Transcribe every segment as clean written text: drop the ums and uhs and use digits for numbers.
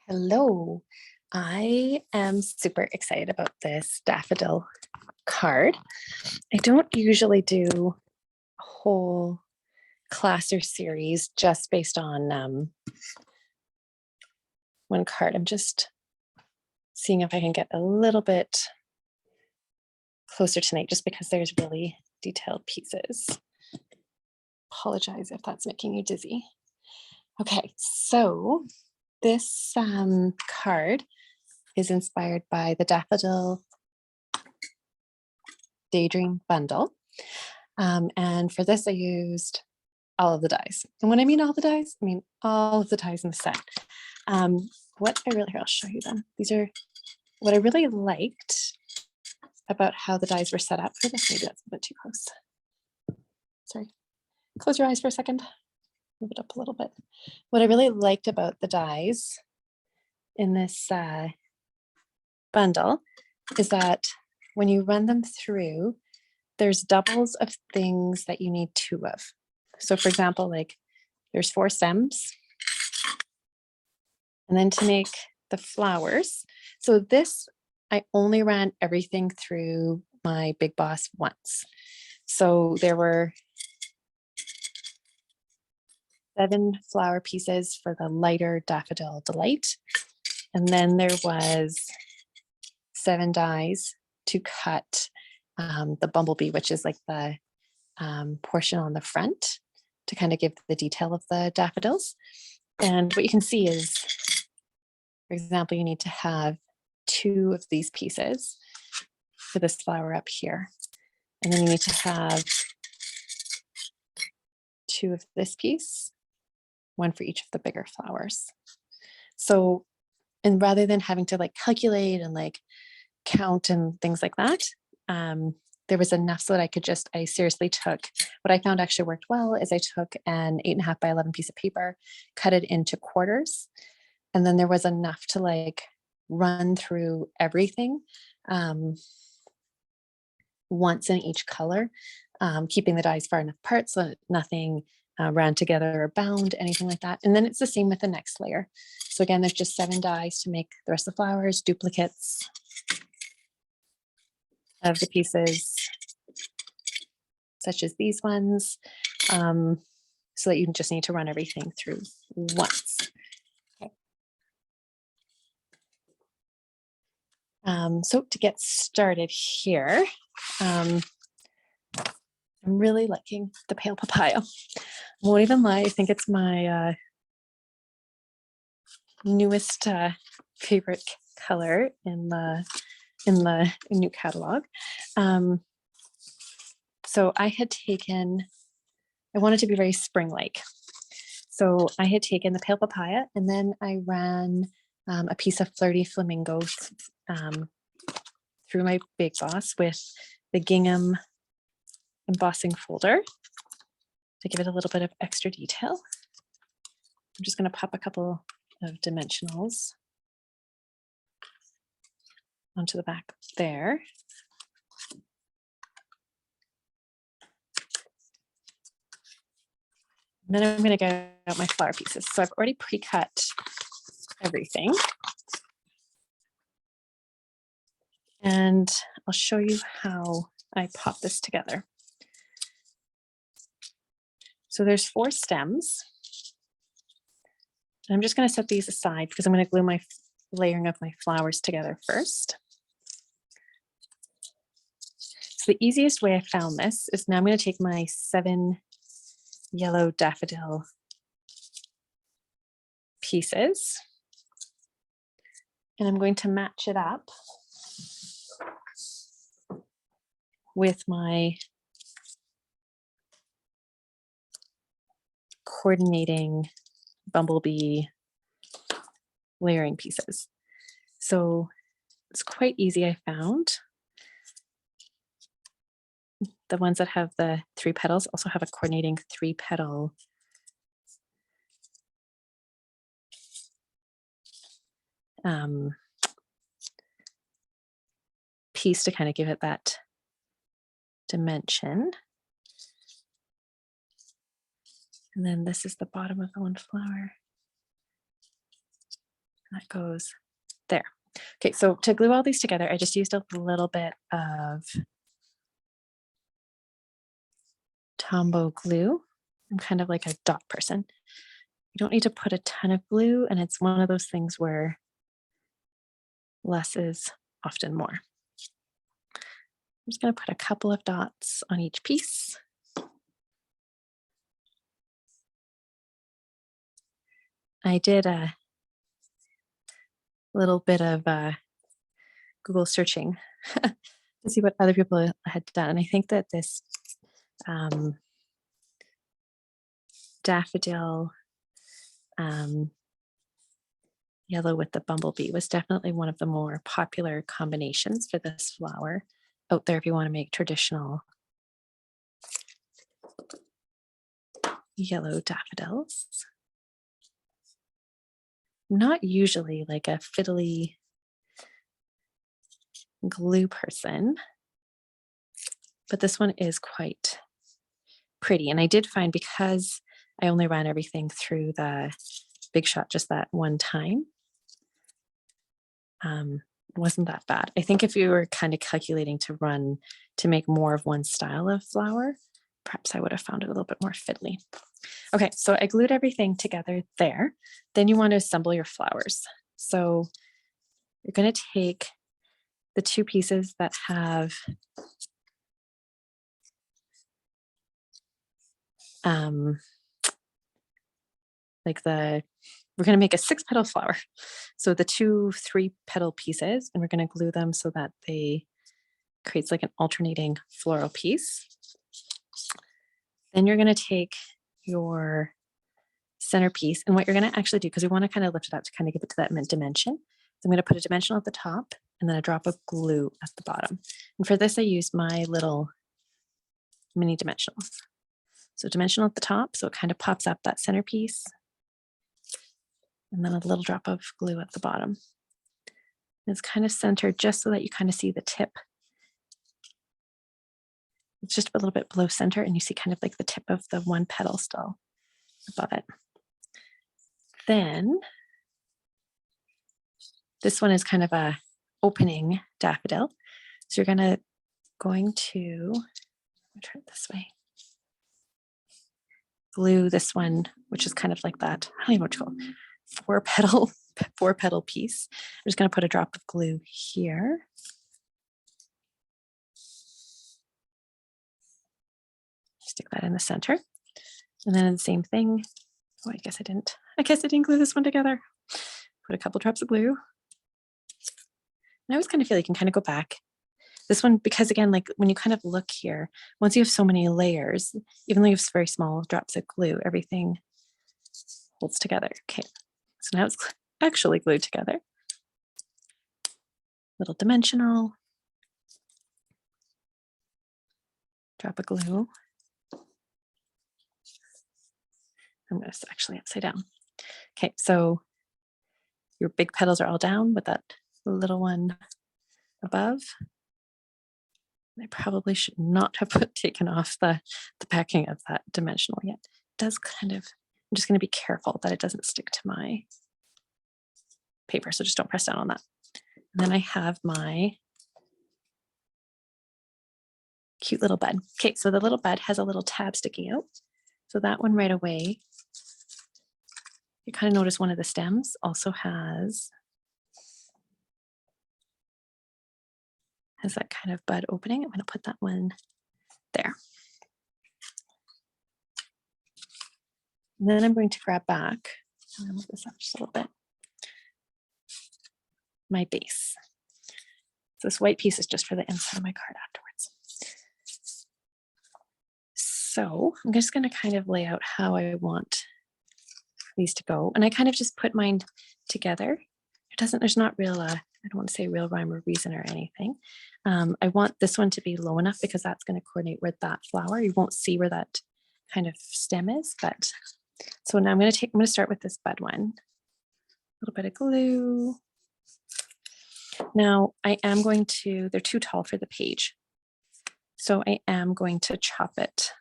Hello. I am super excited about this daffodil card. I don't usually do a whole class or series just based on one card. I'm just seeing if I can get a little bit closer tonight just because there's really detailed pieces. Apologize if that's making you dizzy. Okay, so this card is inspired by the Daffodil Daydream bundle. And for this, I used all of the dies. And when I mean all the dies, I mean all of the dies in the set. I'll show you them. These are what I really liked about how the dies were set up for this. Maybe that's a bit too close. Sorry. Close your eyes for a second. Move it up a little bit. What I really liked about the dies in this bundle is that when you run them through, there's doubles of things that you need two of. So for example, like there's 4 stems. And then to make the flowers. So this, I only ran everything through my Big Boss once. So there were 7 flower pieces for the lighter Daffodil Delight. And then there was 7 dies to cut the bumblebee, which is like the portion on the front to kind of give the detail of the daffodils. And what you can see is, for example, you need to have 2 of these pieces for this flower up here. And then you need to have 2 of this piece, 1 for each of the bigger flowers. So, and rather than having to like calculate and like count and things like that, there was enough so that I seriously took, what I found actually worked well is I took an 8.5 by 11 piece of paper, cut it into quarters. And then there was enough to like run through everything once in each color, keeping the dies far enough apart so that nothing ran together or bound, anything like that. And then it's the same with the next layer. So again, there's just 7 dies to make the rest of the flowers, duplicates of the pieces, such as these ones, so that you just need to run everything through once. Okay. So to get started here, I'm really liking the pale papaya. Won't even lie, I think it's my newest favorite color in the new catalog. So I wanted to be very spring-like. So I had taken the pale papaya and then I ran a piece of Flirty Flamingo through my Big Boss with the gingham embossing folder to give it a little bit of extra detail. I'm just going to pop a couple of dimensionals onto the back there. And then I'm going to get out my flower pieces. So I've already pre-cut everything. And I'll show you how I pop this together. So there's 4 stems. And I'm just going to set these aside because I'm going to glue my layering of my flowers together first. So the easiest way I found this is now I'm going to take my 7 yellow daffodil pieces and I'm going to match it up with my coordinating bumblebee layering pieces. So it's quite easy, I found. The ones that have the 3 petals also have a coordinating 3-petal piece to kind of give it that dimension. And then this is the bottom of the one flower. That goes there. Okay, so to glue all these together, I just used a little bit of Tombow glue. I'm kind of like a dot person. You don't need to put a ton of glue, and it's one of those things where less is often more. I'm just going to put a couple of dots on each piece. I did a little bit of Google searching to see what other people had done. And I think that this daffodil yellow with the bumblebee was definitely one of the more popular combinations for this flower out there if you want to make traditional yellow daffodils. Not usually like a fiddly glue person, but this one is quite pretty. And I did find, because I only ran everything through the Big Shot just that one time, wasn't that bad. I think if you were kind of calculating to make more of one style of flower, perhaps I would have found it a little bit more fiddly. Okay, so I glued everything together there. Then you want to assemble your flowers. So you're going to take the two pieces that have we're going to make a 6-petal flower. So the 2 3-petal pieces, and we're going to glue them so that they creates like an alternating floral piece. Then you're going to take your centerpiece, and what you're going to actually do, because we want to kind of lift it up to kind of give it to that mint dimension. So I'm going to put a dimensional at the top and then a drop of glue at the bottom. And for this, I used my little mini dimensionals. So dimensional at the top, so it kind of pops up that centerpiece. And then a little drop of glue at the bottom. And it's kind of centered just so that you kind of see the tip. It's just a little bit below center, and you see kind of like the tip of the one petal still above it. Then this one is kind of a opening daffodil. So you're going to turn it this way. Glue this one, which is kind of like that, I don't even know what to call it, four petal piece. I'm just going to put a drop of glue here. Stick that in the center. And then the same thing. Oh, I guess I didn't glue this one together. Put a couple drops of glue. And I always kind of feel like you can kind of go back. This one, because again, like when you kind of look here, once you have so many layers, even though you have very small drops of glue, everything holds together. Okay, so now it's actually glued together. Little dimensional. Drop of glue. I'm going to actually upside down. Okay, so your big petals are all down with that little one above. I probably should not have taken off the backing of that dimensional yet. It does kind of, I'm just going to be careful that it doesn't stick to my paper, so just don't press down on that. And then I have my cute little bud. Okay, so the little bud has a little tab sticking out. So that one right away, you kind of notice one of the stems also has that kind of bud opening. I'm going to put that one there. And then I'm going to grab back, and move this up just a little bit, my base. So this white piece is just for the inside of my card afterwards. So I'm just going to kind of lay out how I want these to go. And I kind of just put mine together. There's not real, I don't want to say real rhyme or reason or anything. I want this one to be low enough because that's going to coordinate with that flower. You won't see where that kind of stem is, but so now I'm going to start with this bud one. A little bit of glue. Now I am going to, they're too tall for the page. So I am going to chop it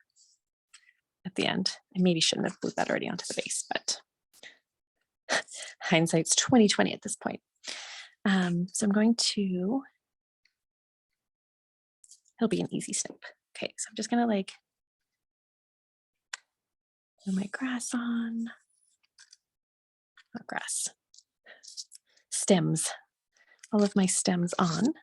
at the end. I maybe shouldn't have glued that already onto the base, but hindsight's 2020 at this point. So I'm going to, it'll be an easy snip. Okay, so I'm just gonna like put my grass on, not grass, stems, all of my stems on.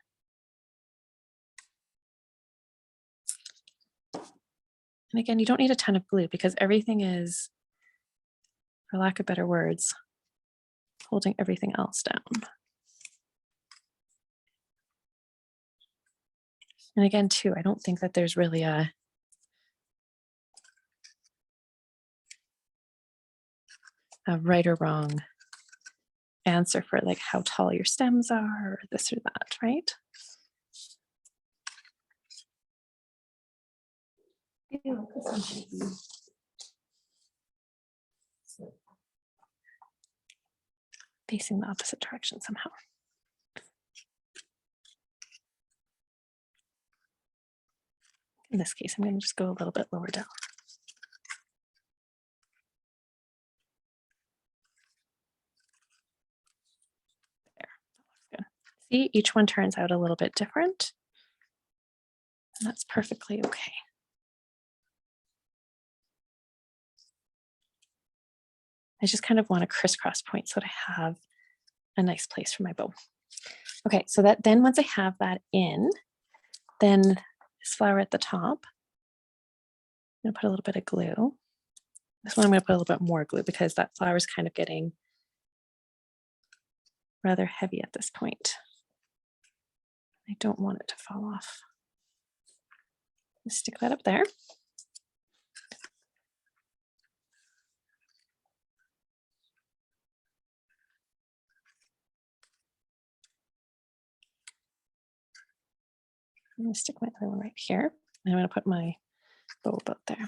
And again, you don't need a ton of glue because everything is, for lack of better words, holding everything else down. And again, too, I don't think that there's really a right or wrong answer for like how tall your stems are, or this or that, right? Facing the opposite direction somehow. In this case, I'm going to just go a little bit lower down. There, that looks good. See, each one turns out a little bit different. And that's perfectly okay. I just kind of want a crisscross point so that I have a nice place for my bow. Okay, so that then once I have that in, then this flower at the top, I'm gonna put a little bit of glue. This one I'm gonna put a little bit more glue because that flower is kind of getting rather heavy at this point. I don't want it to fall off. Stick that up there. I'm going to stick my other one right here. And I'm going to put my bow about there.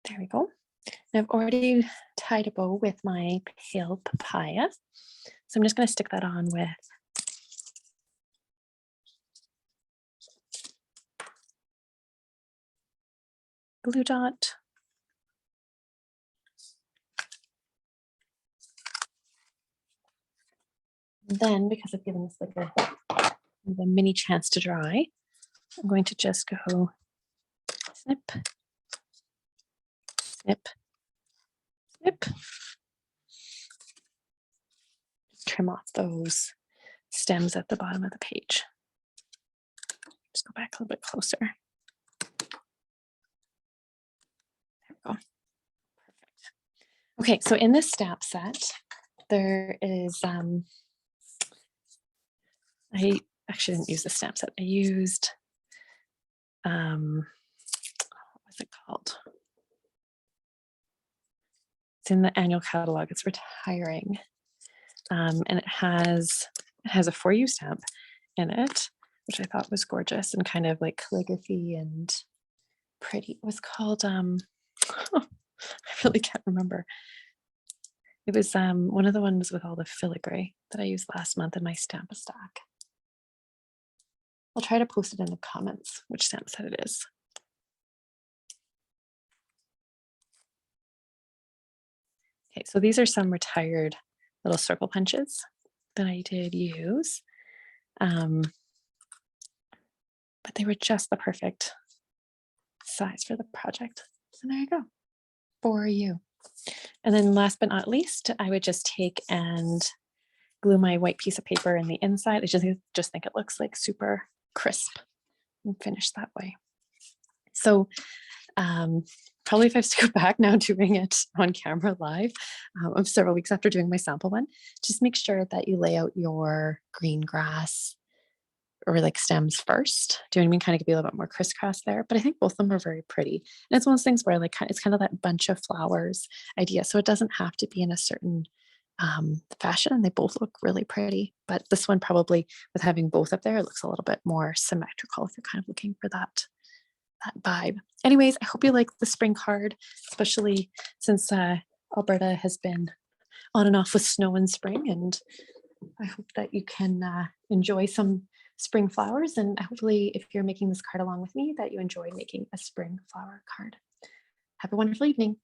There we go. And I've already tied a bow with my pale papaya. So I'm just going to stick that on with glue dot. And then, because I've given this like a mini chance to dry, I'm going to just go snip, snip, snip. Trim off those stems at the bottom of the page. Just go back a little bit closer. There we go. Perfect. Okay, so in this stamp set, there is, I actually didn't use the stamp set. I used, what was it called? It's in the annual catalog. It's retiring. And it has a For You stamp in it, which I thought was gorgeous and kind of like calligraphy and pretty. It was called, I really can't remember. It was one of the ones with all the filigree that I used last month in my stamp stack. I'll try to post it in the comments which stamp set it is. Okay, so these are some retired little circle punches that I did use. But they were just the perfect size for the project. So there you go, for you. And then last but not least, I would just take and glue my white piece of paper in the inside. I just think it looks like super crisp and finish that way. So probably if I have to go back now doing it on camera live of several weeks after doing my sample one, just make sure that you lay out your green grass or like stems first. Do you know what I mean? Kind of be a little bit more crisscross there, but I think both of them are very pretty. And it's one of those things where like it's kind of that bunch of flowers idea. So it doesn't have to be in a certain fashion, and they both look really pretty. But this one probably, with having both up there, it looks a little bit more symmetrical if you're kind of looking for that vibe. Anyways, I hope you like the spring card, especially since Alberta has been on and off with snow in spring, and I hope that you can enjoy some spring flowers, and hopefully if you're making this card along with me, that you enjoy making a spring flower card. Have a wonderful evening.